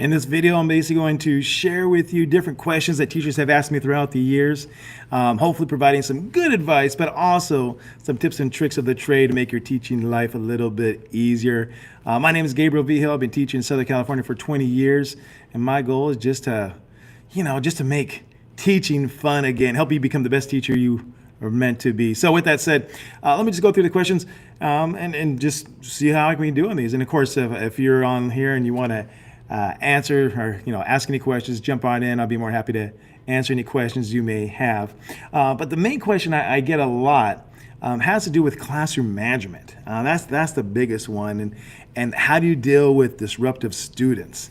In this video, I'm basically going to share with you different questions that teachers have asked me throughout the years, hopefully providing some good advice, but also some tips and tricks of the trade to make your teaching life a little bit easier. My name is Gabriel Vigil. I've been teaching in Southern California for 20 years, and my goal is just to make teaching fun again, help you become the best teacher you are meant to be. So with that said, let me just go through the questions and just see how I can do on these. And of course, if you're on here and you want to answer or ask any questions, jump on in. I'll be more happy to answer any questions you may have. But the main question I get a lot has to do with classroom management. That's the biggest one, and how do you deal with disruptive students?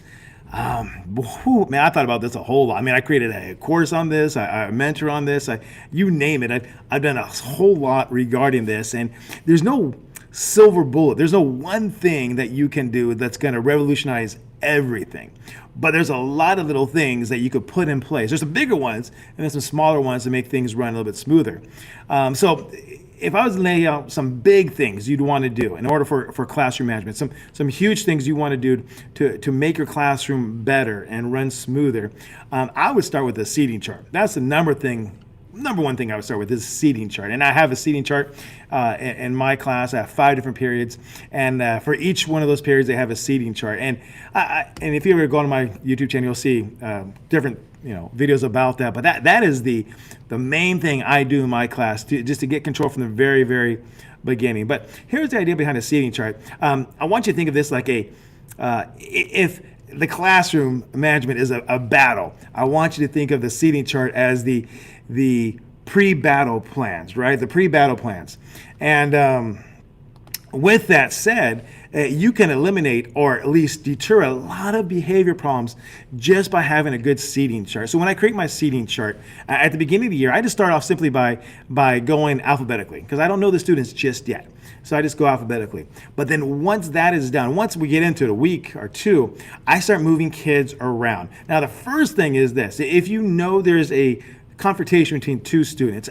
Man, I thought about this a whole lot. I mean, I created a course on this, I mentor on this, you name it. I've done a whole lot regarding this, and there's no silver bullet. There's no one thing that you can do that's going to revolutionize everything. But there's a lot of little things that you could put in place. There's some bigger ones and there's some smaller ones to make things run a little bit smoother. So if I was to lay out some big things you'd want to do in order for classroom management, some huge things you want to do to make your classroom better and run smoother, I would start with the seating chart. That's the number one thing I would start with is seating chart. And I have a seating chart in my class. I have 5 different periods, and for each one of those periods, they have a seating chart. And if you ever go on my YouTube channel, you'll see different videos about that. But that is the main thing I do in my class, just to get control from the very, very beginning. But here's the idea behind a seating chart. I want you to think of this like if the classroom management is a battle, I want you to think of the seating chart as the pre-battle plans, right? The pre-battle plans. And with that said, you can eliminate or at least deter a lot of behavior problems just by having a good seating chart. So when I create my seating chart, at the beginning of the year, I just start off simply by going alphabetically, because I don't know the students just yet. So I just go alphabetically. But then once that is done, once we get into it, a week or two, I start moving kids around. Now the first thing is this: if you know there's a confrontation between two students,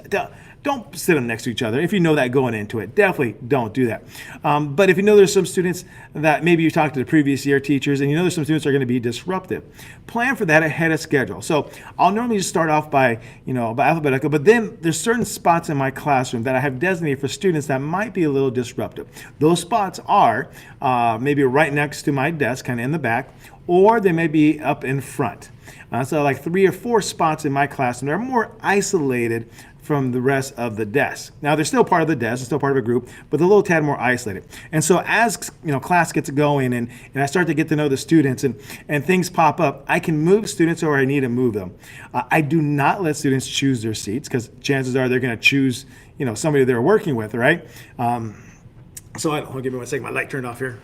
don't sit them next to each other. If you know that going into it, definitely don't do that. But if you know there's some students that maybe you talked to the previous year teachers and you know there's some students that are going to be disruptive, plan for that ahead of schedule. So I'll normally just start off by alphabetical, but then there's certain spots in my classroom that I have designated for students that might be a little disruptive. Those spots are maybe right next to my desk, kind of in the back, or they may be up in front. So like 3 or 4 spots in my class, and they're more isolated from the rest of the desk. Now they're still part of the desk, they're still part of a group, but they're a little tad more isolated. And so as class gets going and I start to get to know the students and things pop up, I can move students or I need to move them. I do not let students choose their seats, because chances are they're going to choose somebody they're working with, right? Hold give me one second, my light turned off here.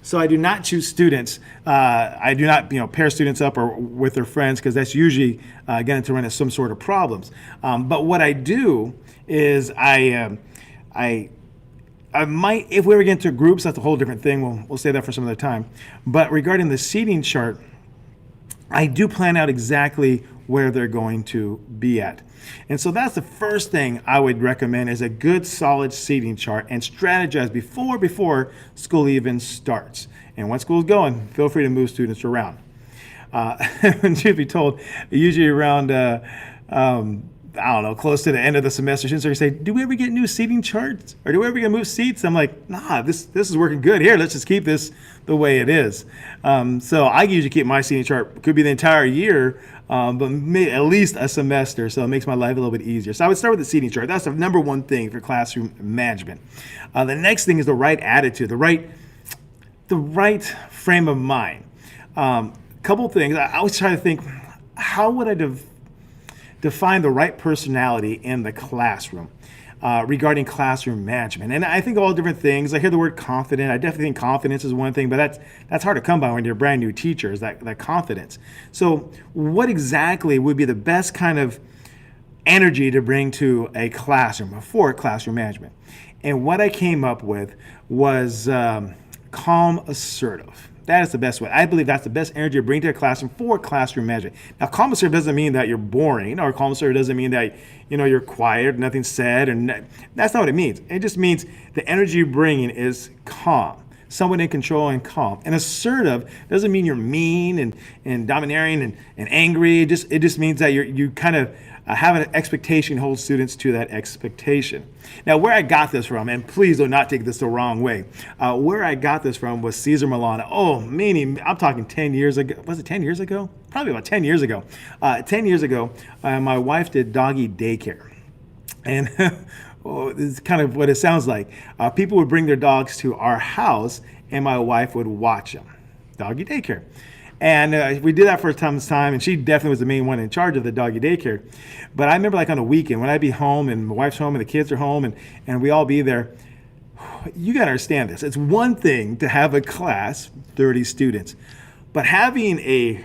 So I do not choose students. I do not, pair students up or with their friends, because that's usually going to run into some sort of problems. But what I do is I might, if we ever get into groups, that's a whole different thing. We'll save that for some other time. But regarding the seating chart, I do plan out exactly where they're going to be at. And so that's the first thing I would recommend, is a good solid seating chart, and strategize before school even starts. And once school's going, feel free to move students around. Truth be told, usually around close to the end of the semester, students are going to say, do we ever get new seating charts? Or do we ever get move seats? I'm like, nah, this is working good. Here, let's just keep this the way it is. So I usually keep my seating chart, could be the entire year, but at least a semester, so it makes my life a little bit easier. So I would start with the seating chart. That's the number one thing for classroom management. The next thing is the right attitude, the right frame of mind. Couple things. I always try to think, how would I define the right personality in the classroom regarding classroom management? And I think all different things. I hear the word confident. I definitely think confidence is one thing, but that's hard to come by when you're a brand new teacher, is that confidence. So what exactly would be the best kind of energy to bring to a classroom for classroom management? And what I came up with was calm, assertive. That is the best way. I believe that's the best energy to bring to a classroom for classroom management. Now, calm and assertive doesn't mean that you're boring, or calm and assertive doesn't mean that you're quiet, nothing's said, and that's not what it means. It just means the energy you're bringing is calm. somewhat in control and calm. And assertive doesn't mean you're mean and domineering and angry. It just means that you kind of have an expectation, hold students to that expectation. Now, where I got this from, and please do not take this the wrong way, where I got this from was Cesar Millan. Oh, meaning, I'm talking 10 years ago. Was it 10 years ago? Probably about 10 years ago. 10 years ago, my wife did doggy daycare. And oh, this is kind of what it sounds like. People would bring their dogs to our house, and my wife would watch them. Doggy daycare. And we did that for some time, and she definitely was the main one in charge of the doggy daycare. But I remember like on a weekend when I'd be home and my wife's home and the kids are home and we all be there. You got to understand this. It's one thing to have a class, 30 students, but having a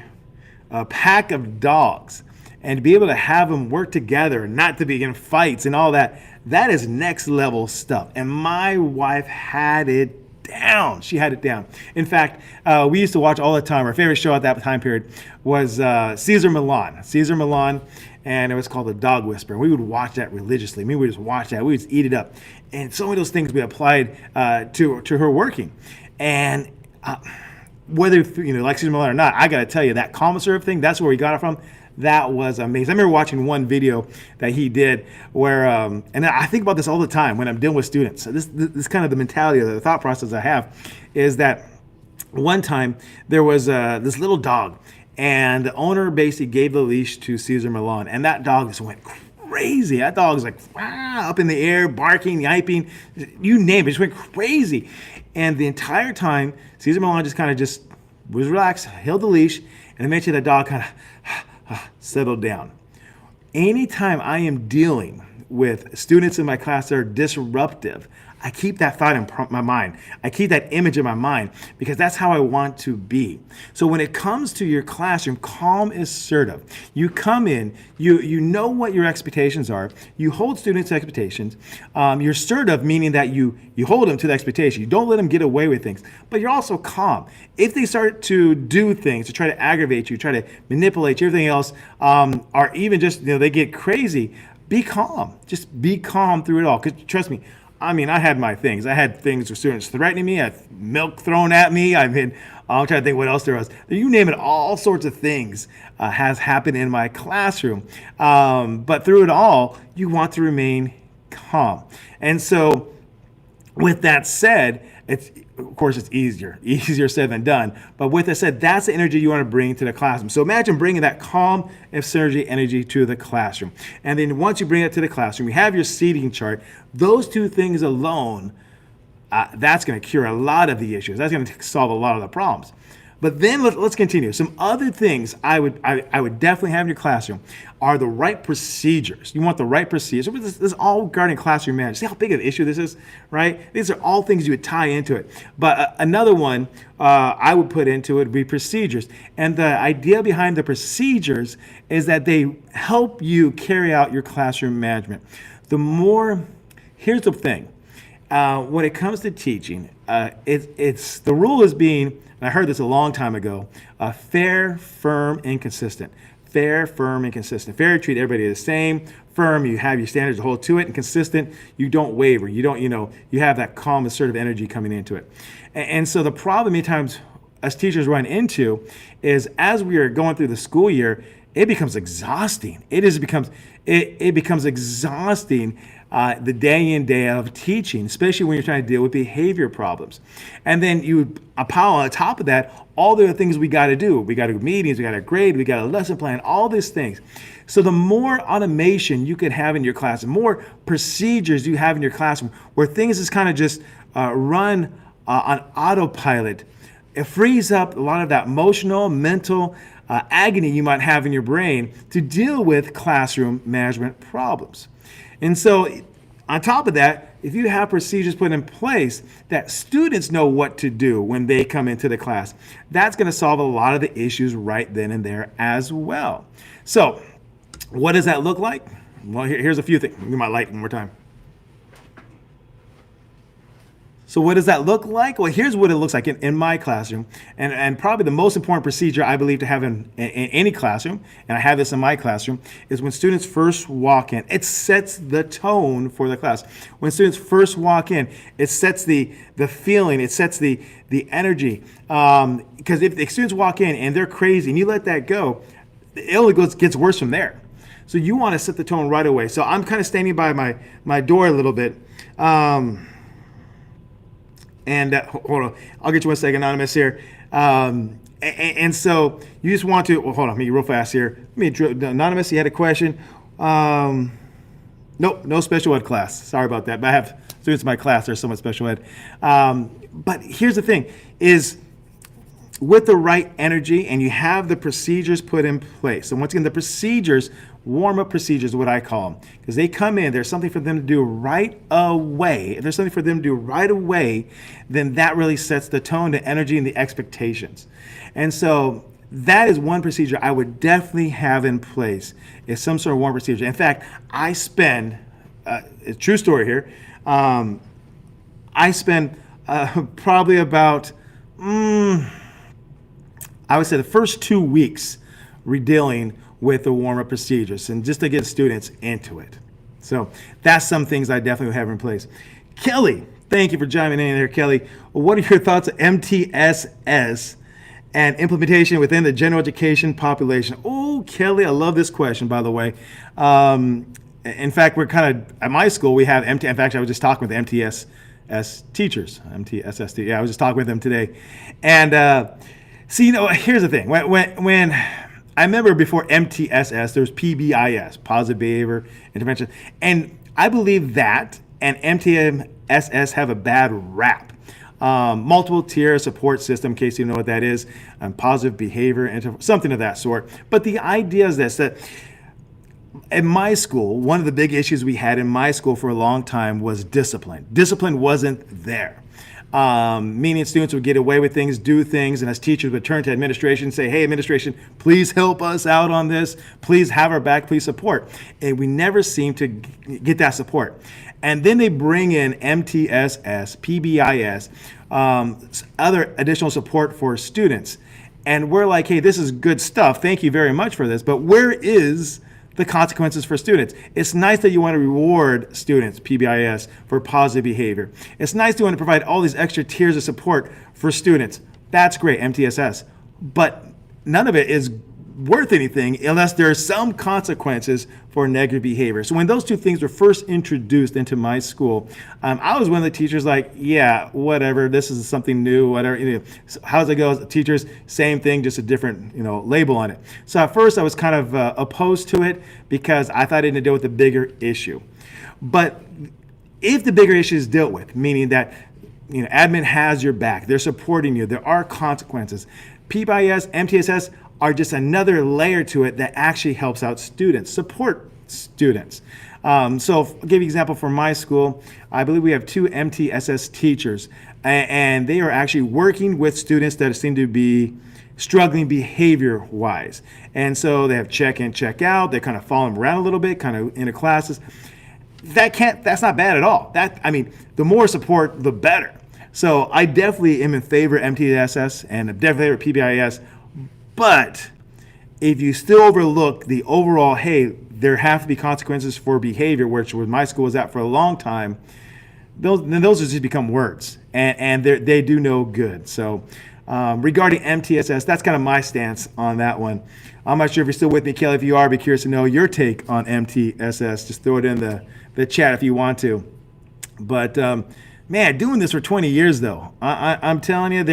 pack of dogs and to be able to have them work together, not to be in fights and all that, that is next level stuff. And my wife had it down. She had it down. In fact, we used to watch all the time. Our favorite show at that time period was Cesar Millan, and it was called The Dog Whisperer. We would watch that religiously. We would just watch that. We would just eat it up. And so many of those things we applied to her working. And whether like Cesar Millan or not, I got to tell you, that calm assertive thing, that's where we got it from. That was amazing. I remember watching one video that he did where, and I think about this all the time when I'm dealing with students. So this kind of the mentality or the thought process I have is that one time there was this little dog, and the owner basically gave the leash to Cesar Millan, and that dog just went crazy. That dog was like up in the air, barking, yiping, you name it, just went crazy. And the entire time, Cesar Millan just kind of was relaxed, held the leash, and eventually the dog kind of settled down. Anytime I am dealing with students in my class that are disruptive, I keep that thought in my mind. I keep that image in my mind because that's how I want to be. So when it comes to your classroom, calm, assertive. You come in, you know what your expectations are. You hold students' expectations. You're assertive, meaning that you hold them to the expectation. You don't let them get away with things. But you're also calm. If they start to do things to try to aggravate you, try to manipulate you, everything else, or even just they get crazy, be calm. Just be calm through it all. Because trust me, I mean, I had my things. I had things with students threatening me. I had milk thrown at me. I'm trying to think what else there was. You name it, all sorts of things has happened in my classroom. But through it all, you want to remain calm. And so with that said, of course, it's easier said than done. But with that said, that's the energy you want to bring to the classroom. So imagine bringing that calm, assertive energy to the classroom. And then once you bring it to the classroom, you have your seating chart. Those two things alone, that's going to cure a lot of the issues. That's going to solve a lot of the problems. But then let's continue. Some other things I would definitely have in your classroom are the right procedures. You want the right procedures. This is all regarding classroom management. See how big of an issue this is, right? These are all things you would tie into it. But another one I would put into it would be procedures. And the idea behind the procedures is that they help you carry out your classroom management. Here's the thing. When it comes to teaching, it's the rule is being, and I heard this a long time ago, fair, firm, and consistent. Fair, firm, and consistent. Fair, treat everybody the same. Firm, you have your standards to hold to it. And consistent, you don't waver. You don't, you have that calm, assertive energy coming into it. And so the problem many times us teachers run into is as we are going through the school year, it becomes exhausting. It becomes exhausting the day in, day out of teaching, especially when you're trying to deal with behavior problems. And then you pile on top of that all the other things we got to do. We got to do meetings, we got to grade, we got a lesson plan, all these things. So the more automation you can have in your class, the more procedures you have in your classroom where things is kind of just run on autopilot, it frees up a lot of that emotional, mental agony you might have in your brain to deal with classroom management problems. And so on top of that, if you have procedures put in place that students know what to do when they come into the class, that's going to solve a lot of the issues right then and there as well. So what does that look like? Well, here's a few things. Give me my light one more time. So what does that look like? Well, here's what it looks like in my classroom. And probably the most important procedure I believe to have in any classroom, and I have this in my classroom, is when students first walk in. It sets the tone for the class. When students first walk in, it sets the feeling, it sets the energy. Because if the students walk in and they're crazy and you let that go, it only gets worse from there. So you want to set the tone right away. So I'm kind of standing by my door a little bit. Hold on, I'll get you 1 second, Anonymous here. And so you just want to, hold on, let me real fast here. Anonymous, you had a question. Nope, no special ed class. Sorry about that, but I have students in my class that are somewhat special ed. But here's the thing, is with the right energy and you have the procedures put in place. So once again, the procedures, warm-up procedures, what I call them, because they come in, there's something for them to do right away. If there's something for them to do right away, then that really sets the tone, the energy, and the expectations. And so that is one procedure I would definitely have in place, is some sort of warm procedure. In fact, I spend, a true story here, I spend probably about, I would say the first 2 weeks redealing with the warm-up procedures and just to get students into it. So that's some things I definitely have in place. Kelly, thank you for chiming in there, Kelly. What are your thoughts on MTSS and implementation within the general education population? Oh, Kelly, I love this question, by the way. In fact, we're kind of, at my school, we have in fact, I was just talking with MTSS teachers, MTSS, yeah, I was just talking with them today. And see, here's the thing. When I remember before MTSS, there was PBIS, Positive Behavior Intervention. And I believe that and MTSS have a bad rap. Multiple tier support system, in case you know what that is, positive behavior, something of that sort. But the idea is this, that in my school, one of the big issues we had in my school for a long time was discipline. Discipline wasn't there. Meaning students would get away with things, do things, and as teachers would turn to administration and say, hey, administration, please help us out on this. Please have our back, please support. And we never seemed to get that support. And then they bring in MTSS, PBIS, other additional support for students. And we're like, hey, this is good stuff. Thank you very much for this. But where is the consequences for students? It's nice that you want to reward students, PBIS, for positive behavior. It's nice to want to provide all these extra tiers of support for students. That's great, MTSS. But none of it is worth anything unless there are some consequences for negative behavior. So when those two things were first introduced into my school, I was one of the teachers like, yeah, whatever, this is something new, whatever. How's it go? Teachers, same thing, just a different label on it. So at first I was kind of opposed to it because I thought it had to deal with the bigger issue. But if the bigger issue is dealt with, meaning that admin has your back, they're supporting you, there are consequences. PBIS, MTSS are just another layer to it that actually helps out students, support students. So I'll give you an example from my school. I believe we have 2 MTSS teachers, and they are actually working with students that seem to be struggling behavior-wise. And so they have check in, check out. They're kind of following around a little bit, kind of into classes. That's not bad at all. The more support, the better. So I definitely am in favor of MTSS and definitely in favor of PBIS. But if you still overlook the overall, hey, there have to be consequences for behavior, which was my school was at for a long time, those just become words, and they do no good. So regarding MTSS, that's kind of my stance on that one. I'm not sure if you're still with me, Kelly. If you are, I'd be curious to know your take on MTSS. Just throw it in the chat if you want to. But man, doing this for 20 years though, I'm telling you,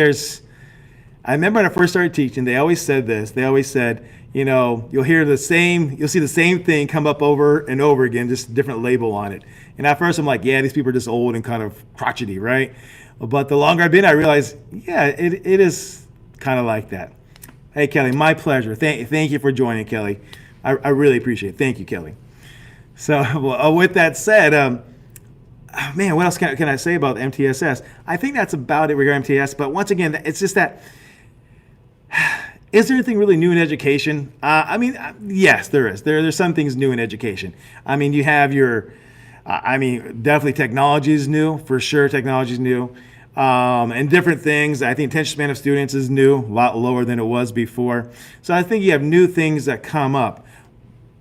I remember when I first started teaching, they always said this. They always said, you'll see the same thing come up over and over again, just a different label on it. And at first I'm like, yeah, these people are just old and kind of crotchety, right? But the longer I've been, I realized, yeah, it is kind of like that. Hey, Kelly, my pleasure. Thank you for joining, Kelly. I really appreciate it. Thank you, Kelly. So with that said, man, what else can I say about MTSS? I think that's about it regarding MTSS. But once again, it's just that, is there anything really new in education? Yes, there is. There's some things new in education. You have definitely technology is new, for sure technology is new. and different things. I think attention span of students is new, a lot lower than it was before. So I think you have new things that come up.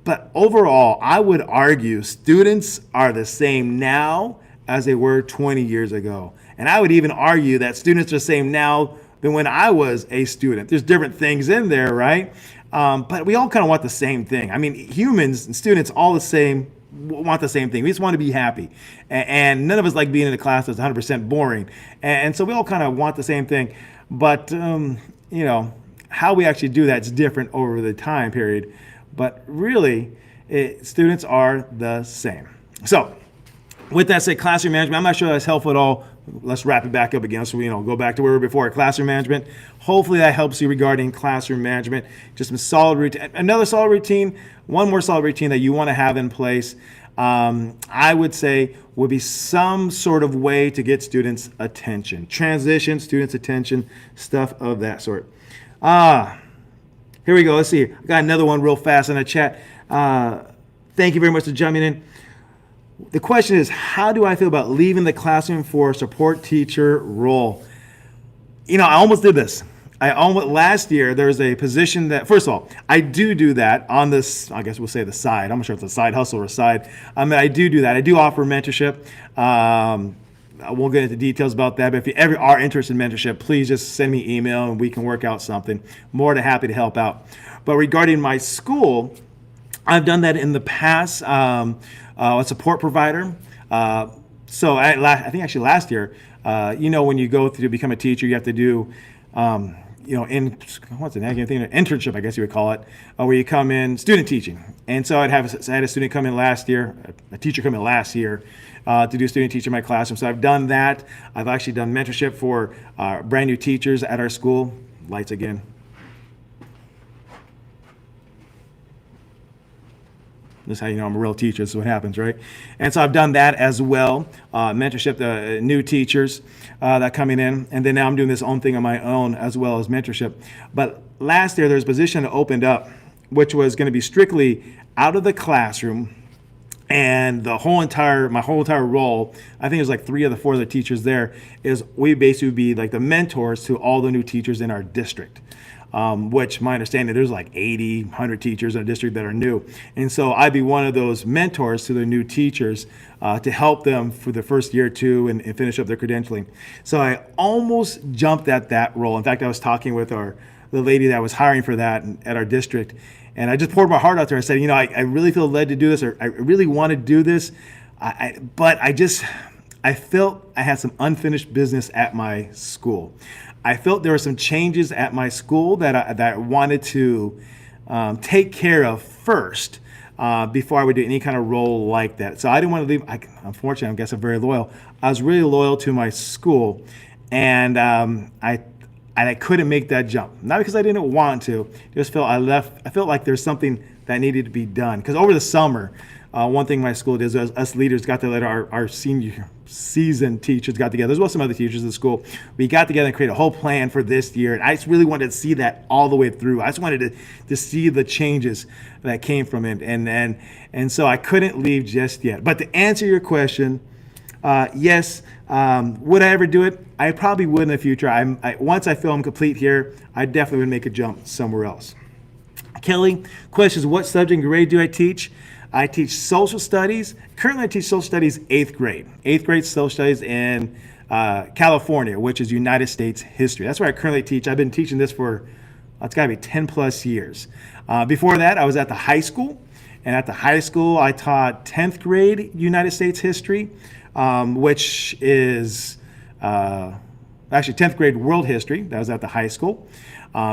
But overall, I would argue students are the same now as they were 20 years ago. And I would even argue that students are the same now than when I was a student. There's different things in there, right? But we all kind of want the same thing. I mean, humans and students all the same want the same thing. We just want to be happy. And none of us like being in a class that's 100% boring. And so we all kind of want the same thing. But, how we actually do that is different over the time period. But really, students are the same. So with that said, classroom management, I'm not sure that's helpful at all. Let's wrap it back up again. So, go back to where we were before, classroom management. Hopefully that helps you regarding classroom management. Just some solid routine. Another solid routine, one more solid routine that you want to have in place, I would say would be some sort of way to get students' attention. Transition, students' attention, stuff of that sort. Here we go. Let's see. I got another one real fast in the chat. Thank you very much for jumping in. The question is, how do I feel about leaving the classroom for a support teacher role? I almost did this. Last year, there was a position that, first of all, I do that on this, I guess we'll say the side. I'm not sure if it's a side hustle or a side. I do that. I do offer mentorship. I won't get into details about that, but if you ever are interested in mentorship, please just send me an email and we can work out something. More than happy to help out. But regarding my school, I've done that in the past. A support provider. So I think actually last year, when you go through to become a teacher, you have to do, internship, I guess you would call it, where you come in student teaching. And so I had a student come in last year, a teacher come in last year to do student teaching in my classroom. So I've done that. I've actually done mentorship for brand new teachers at our school. Lights again. This is how you know I'm a real teacher. This is what happens, right? And so I've done that as well, mentorship the new teachers that coming in. And then now I'm doing this own thing on my own as well as mentorship. But last year there was a position that opened up, which was going to be strictly out of the classroom. And my whole entire role, I think there's like 3 of the 4 of the teachers there, is we basically would be like the mentors to all the new teachers in our district. Which my understanding, there's like 80, 100 teachers in a district that are new. And so I'd be one of those mentors to the new teachers to help them for the first year or two and finish up their credentialing. So I almost jumped at that role. In fact, I was talking with the lady that was hiring for that at our district. And I just poured my heart out there. I said, I really feel led to do this, or I really want to do this. But I felt I had some unfinished business at my school. I felt there were some changes at my school that I wanted to take care of first before I would do any kind of role like that. So I didn't want to leave. Unfortunately, I guess I'm very loyal. I was really loyal to my school, and I couldn't make that jump. Not because I didn't want to, just I felt like there's something that needed to be done. Because over the summer, one thing my school did is us leaders got to let our senior seasoned teachers got together, as well as some other teachers in the school. We got together and created a whole plan for this year. And I just really wanted to see that all the way through. I just wanted to see the changes that came from it. And so I couldn't leave just yet. But to answer your question, yes, would I ever do it? I probably would in the future. Once I feel I'm complete here, I definitely would make a jump somewhere else. Kelly, question is, what subject and grade do I teach? I teach social studies. Currently, I teach social studies 8th grade. 8th grade social studies in California, which is United States history. That's where I currently teach. I've been teaching this for, it's got to be 10 plus years. Before that, I was at the high school. And at the high school, I taught 10th grade United States history, which is actually 10th grade world history. That was at the high school.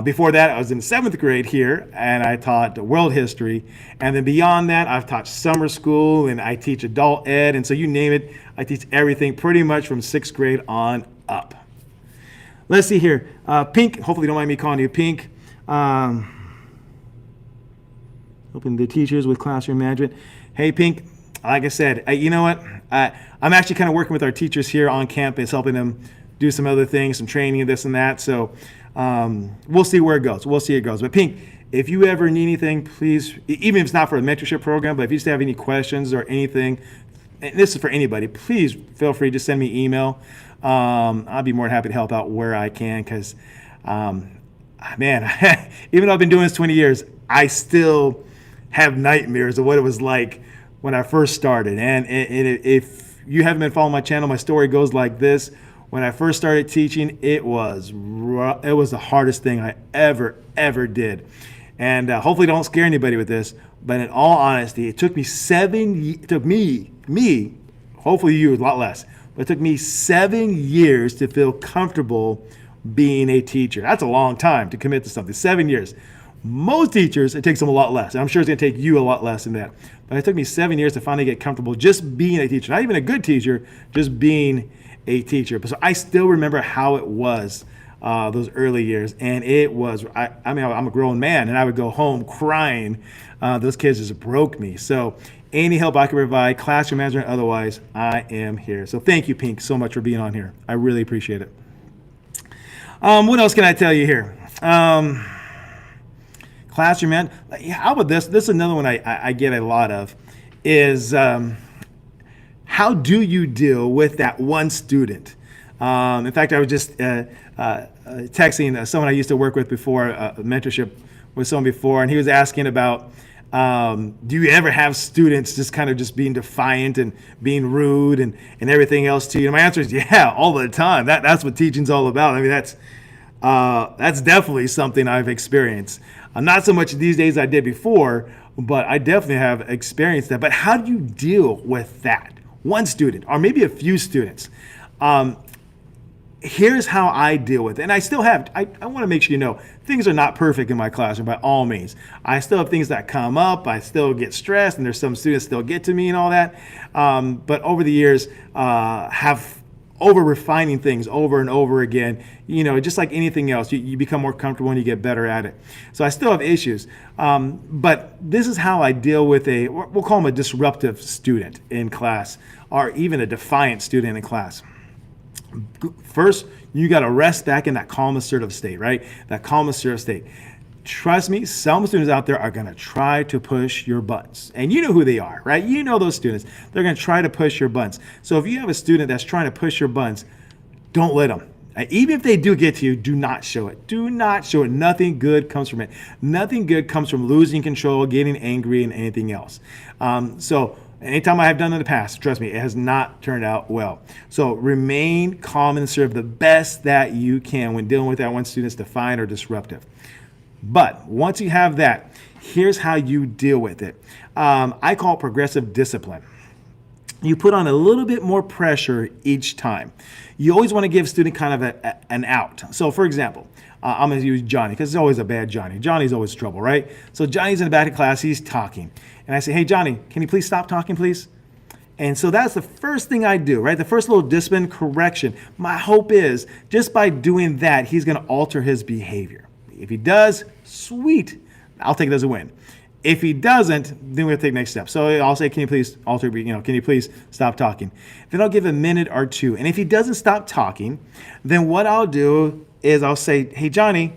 Before that, I was in 7th grade here, and I taught world history. And then beyond that, I've taught summer school, and I teach adult ed. And so you name it, I teach everything pretty much from 6th grade on up. Let's see here. Pink, hopefully you don't mind me calling you Pink. Helping the teachers with classroom management. Hey, Pink, like I said, you know what? I'm actually kind of working with our teachers here on campus, helping them do some other things, some training and this and that. So we'll see where it goes. We'll see it goes. But Pink, if you ever need anything, please, even if it's not for a mentorship program, but if you just have any questions or anything, and this is for anybody, please feel free to send me email. I'll be more than happy to help out where I can, because, man, even though I've been doing this 20 years, I still have nightmares of what it was like when I first started. And if you haven't been following my channel, my story goes like this. When I first started teaching, it was the hardest thing I ever did. And hopefully don't scare anybody with this, but in all honesty, it took me hopefully you, a lot less, but it took me 7 years to feel comfortable being a teacher. That's a long time to commit to something, 7 years. Most teachers, it takes them a lot less. And I'm sure it's gonna take you a lot less than that. But it took me 7 years to finally get comfortable just being a teacher. Not even a good teacher, just being a teacher. So I still remember how it was those early years. And it was, I mean, I'm a grown man, and I would go home crying. Those kids just broke me. So any help I can provide, classroom management, otherwise, I am here. So thank you, Pink, so much for being on here. I really appreciate it. What else can I tell you here? Classroom man, yeah, how about this? This is another one I get a lot of, is how do you deal with that one student? In fact, I was just texting someone I used to work with before, mentorship with someone before, and he was asking about, do you ever have students just kind of just being defiant and being rude and everything else to you? And my answer is, yeah, all the time. That's what teaching's all about. I mean, that's definitely something I've experienced. Not so much these days I did before, but I definitely have experienced that. But how do you deal with that? One student, or maybe a few students. Here's how I deal with it. And I still have, I want to make sure you know, things are not perfect in my classroom by all means. I still have things that come up. I still get stressed, and there's some students still get to me and all that. But over the years, have over refining things over and over again. You know, just like anything else, you become more comfortable and you get better at it. So I still have issues. But this is how I deal with we'll call them a disruptive student in class, or even a defiant student in class. First, you got to rest back in that calm, assertive state, right? That calm, assertive state. Trust me, some students out there are going to try to push your buttons. And you know who they are, right? You know those students. They're going to try to push your buttons. So if you have a student that's trying to push your buttons, don't let them. Even if they do get to you, do not show it. Do not show it. Nothing good comes from it. Nothing good comes from losing control, getting angry, and anything else. So anytime I have done in the past, trust me, it has not turned out well. So remain calm and serve the best that you can when dealing with that one student's defiant or disruptive. But once you have that, here's how you deal with it. I call it progressive discipline. You put on a little bit more pressure each time. You always want to give a student kind of an out. So for example, I'm going to use Johnny, because it's always a bad Johnny. Johnny's always trouble, right? So Johnny's in the back of class, he's talking. And I say, hey, Johnny, can you please stop talking, please? And so that's the first thing I do, right? The first little discipline correction. My hope is just by doing that, he's going to alter his behavior. If he does, sweet, I'll take it as a win. If he doesn't, then we'll take the next step. So I'll say, can you please alter, can you please stop talking? Then I'll give a minute or two. And if he doesn't stop talking, then what I'll do is I'll say, hey, Johnny,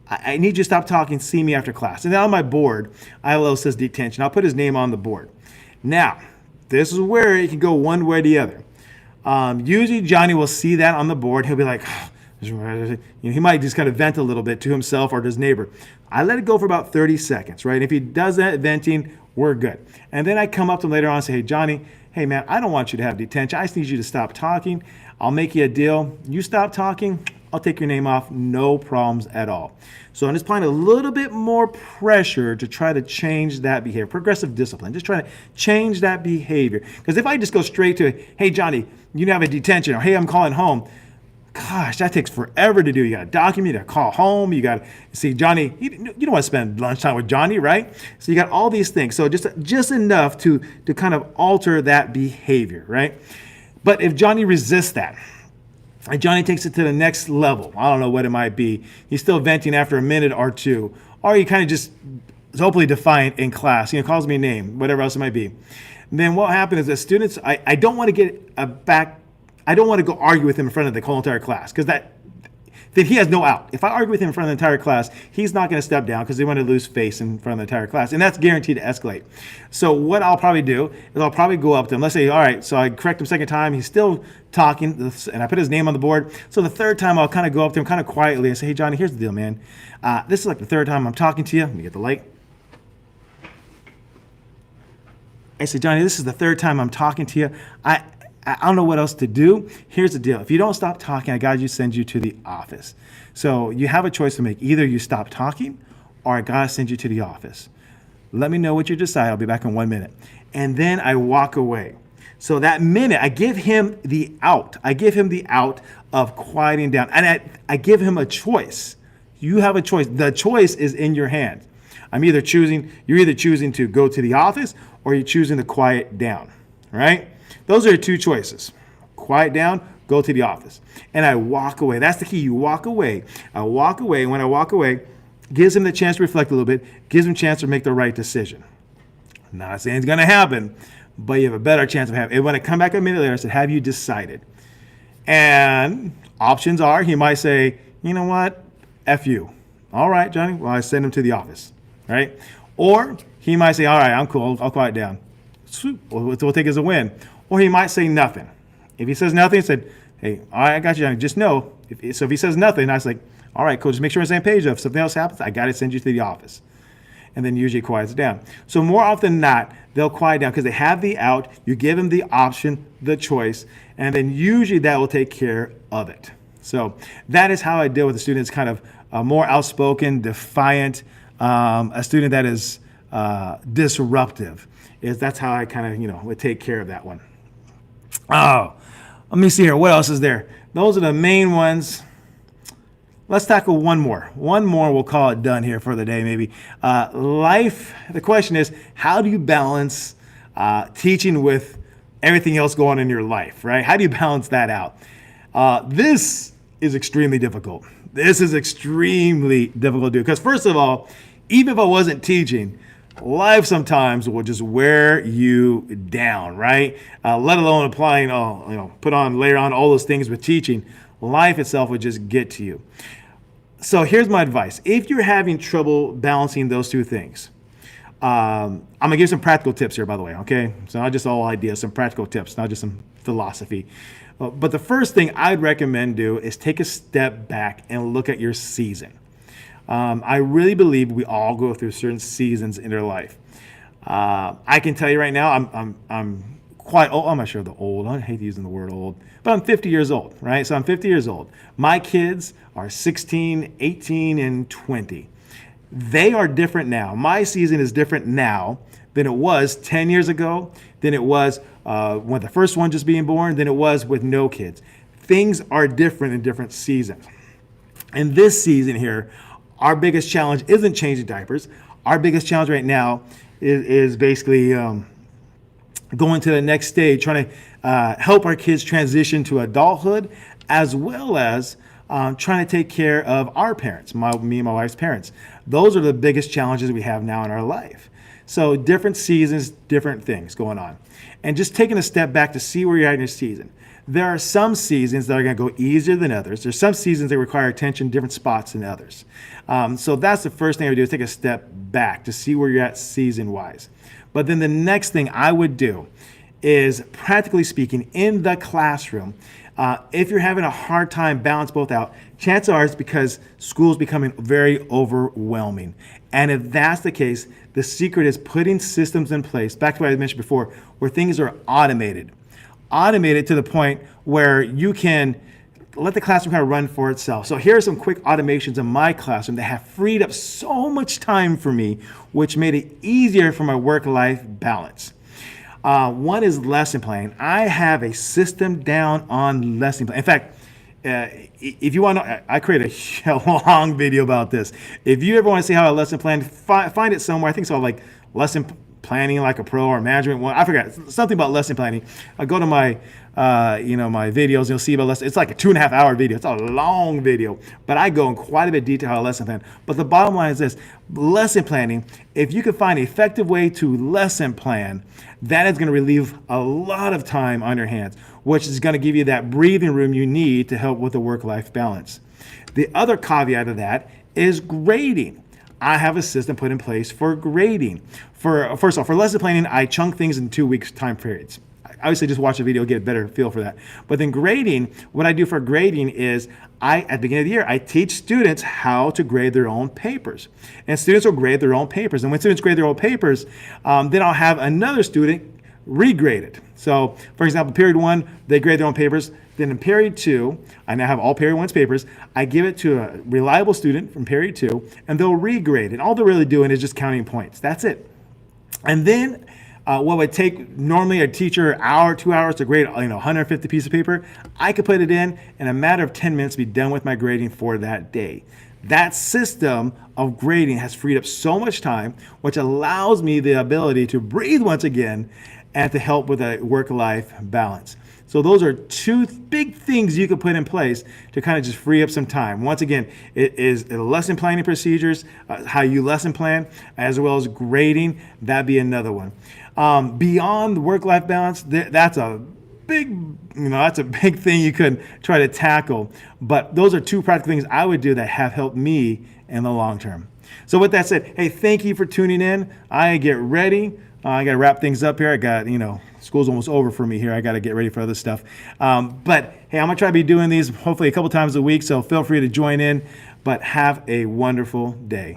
I need you to stop talking, see me after class. And then on my board, I have a little says detention. I'll put his name on the board. Now, this is where it can go one way or the other. Usually Johnny will see that on the board. He'll be like, he might just kind of vent a little bit to himself or to his neighbor. I let it go for about 30 seconds, right? If he does that venting, we're good. And then I come up to him later on and say, hey, Johnny, hey, man, I don't want you to have detention. I just need you to stop talking. I'll make you a deal. You stop talking, I'll take your name off. No problems at all. So I'm just applying a little bit more pressure to try to change that behavior. Progressive discipline, just trying to change that behavior. Because if I just go straight to, hey, Johnny, you have a detention, or hey, I'm calling home, gosh, that takes forever to do. You got to document, you got to call home, you got to see Johnny. You don't want to spend lunchtime with Johnny, right? So you got all these things. So just enough to kind of alter that behavior, right? But if Johnny resists that, and Johnny takes it to the next level, I don't know what it might be. He's still venting after a minute or two, or he kind of just is hopefully defiant in class. Calls me a name, whatever else it might be. And then what happened is that students, I don't want to get back. I don't want to go argue with him in front of the whole entire class, because then he has no out. If I argue with him in front of the entire class, he's not going to step down because they want to lose face in front of the entire class. And that's guaranteed to escalate. So what I'll probably do is I'll probably go up to him. Let's say, all right, so I correct him second time. He's still talking, and I put his name on the board. So the third time, I'll kind of go up to him kind of quietly and say, hey, Johnny, here's the deal, man. This is like the third time I'm talking to you. Let me get the light. I said, Johnny, this is the third time I'm talking to you. I don't know what else to do. Here's the deal. If you don't stop talking, I got to send you to the office. So you have a choice to make. Either you stop talking or I got to send you to the office. Let me know what you decide. I'll be back in 1 minute. And then I walk away. So that minute, I give him the out. I give him the out of quieting down. And I give him a choice. You have a choice. The choice is in your hands. You're either choosing to go to the office or you're choosing to quiet down, right? Those are your two choices. Quiet down, go to the office. And I walk away. That's the key. You walk away. I walk away. When I walk away, gives him the chance to reflect a little bit, gives him a chance to make the right decision. I'm not saying it's going to happen, but you have a better chance of having it. When I come back a minute later, I said, have you decided? And options are, he might say, you know what, F you. All right, Johnny, well, I send him to the office, right? Or he might say, all right, I'm cool, I'll quiet down. We'll take it as a win. Or he might say nothing. If he says nothing, he said, hey, all right, I got you, Johnny. Just know, if he says nothing, I was like, all right, cool, just make sure we're on the same page. If something else happens, I got to send you to the office. And then usually it quiets down. So more often than not, they'll quiet down because they have the out. You give them the option, the choice, and then usually that will take care of it. So that is how I deal with the students, kind of more outspoken, defiant, a student that is disruptive. That's how I kind of, would take care of that one. Oh, let me see here. What else is there? Those are the main ones. Let's tackle one more. One more, we'll call it done here for the day maybe. Life, the question is, how do you balance teaching with everything else going on in your life, right? How do you balance that out? This is extremely difficult. This is extremely difficult to do because first of all, even if I wasn't teaching, life sometimes will just wear you down, right? Let alone applying, layer on all those things with teaching. Life itself would just get to you. So here's my advice. If you're having trouble balancing those two things, I'm going to give some practical tips here, by the way, okay? So not just all ideas, some practical tips, not just some philosophy. But the first thing I'd recommend do is take a step back and look at your season. I really believe we all go through certain seasons in our life. I can tell you right now, I'm quite old. I'm not sure the old. I hate using the word old, but I'm 50 years old, right? So I'm 50 years old. My kids are 16, 18, and 20. They are different now. My season is different now than it was 10 years ago, than it was when the first one just being born, than it was with no kids. Things are different in different seasons. And this season here, our biggest challenge isn't changing diapers. Our biggest challenge right now is basically going to the next stage, trying to help our kids transition to adulthood, as well as trying to take care of our parents, me and my wife's parents. Those are the biggest challenges we have now in our life. So different seasons, different things going on. And just taking a step back to see where you're at in your season. There are some seasons that are going to go easier than others. There's some seasons that require attention in different spots than others. So that's the first thing I would do is take a step back to see where you're at season-wise. But then the next thing I would do is, practically speaking, in the classroom, if you're having a hard time balance both out, chances are it's because school's becoming very overwhelming. And if that's the case, the secret is putting systems in place, back to what I mentioned before, where things are automated. Automated to the point where you can let the classroom kind of run for itself. So here are some quick automations in my classroom that have freed up so much time for me, which made it easier for my work-life balance. One is lesson planning. I have a system down on lesson planning. In fact, if you want to know, I created a long video about this. If you ever want to see how I lesson plan, find it somewhere. I think it's called like lesson planning like a pro or management one. I forgot, something about lesson planning. I go to my my videos, you'll see about lesson. It's like a 2.5 hour video. It's a long video, but I go in quite a bit of detail how to lesson plan. But the bottom line is this: lesson planning, if you can find an effective way to lesson plan, that is going to relieve a lot of time on your hands, which is going to give you that breathing room you need to help with the work-life balance. The other caveat of that is grading. I have a system put in place for grading. First off, for lesson planning, I chunk things in 2 weeks time periods. I obviously just watch a video, get a better feel for that. But then grading, what I do for grading is at the beginning of the year, I teach students how to grade their own papers. And students will grade their own papers. And when students grade their own papers, then I'll have another student regrade it. So, for example, period 1, they grade their own papers. Then in period 2, I now have all period 1's papers. I give it to a reliable student from period 2, and they'll regrade. And all they're really doing is just counting points. That's it. And then what would take normally a teacher an hour, 2 hours to grade 150 pieces of paper, I could put it in a matter of 10 minutes, be done with my grading for that day. That system of grading has freed up so much time, which allows me the ability to breathe once again and to help with a work-life balance. So those are two big things you can put in place to kind of just free up some time. Once again, it is lesson planning procedures, how you lesson plan, as well as grading. That'd be another one. Beyond work-life balance, that's a big thing you could try to tackle. But those are two practical things I would do that have helped me in the long term. So with that said, hey, thank you for tuning in. I get ready. I got to wrap things up here. I got, school's almost over for me here. I got to get ready for other stuff. But hey, I'm going to try to be doing these hopefully a couple times a week. So feel free to join in, but have a wonderful day.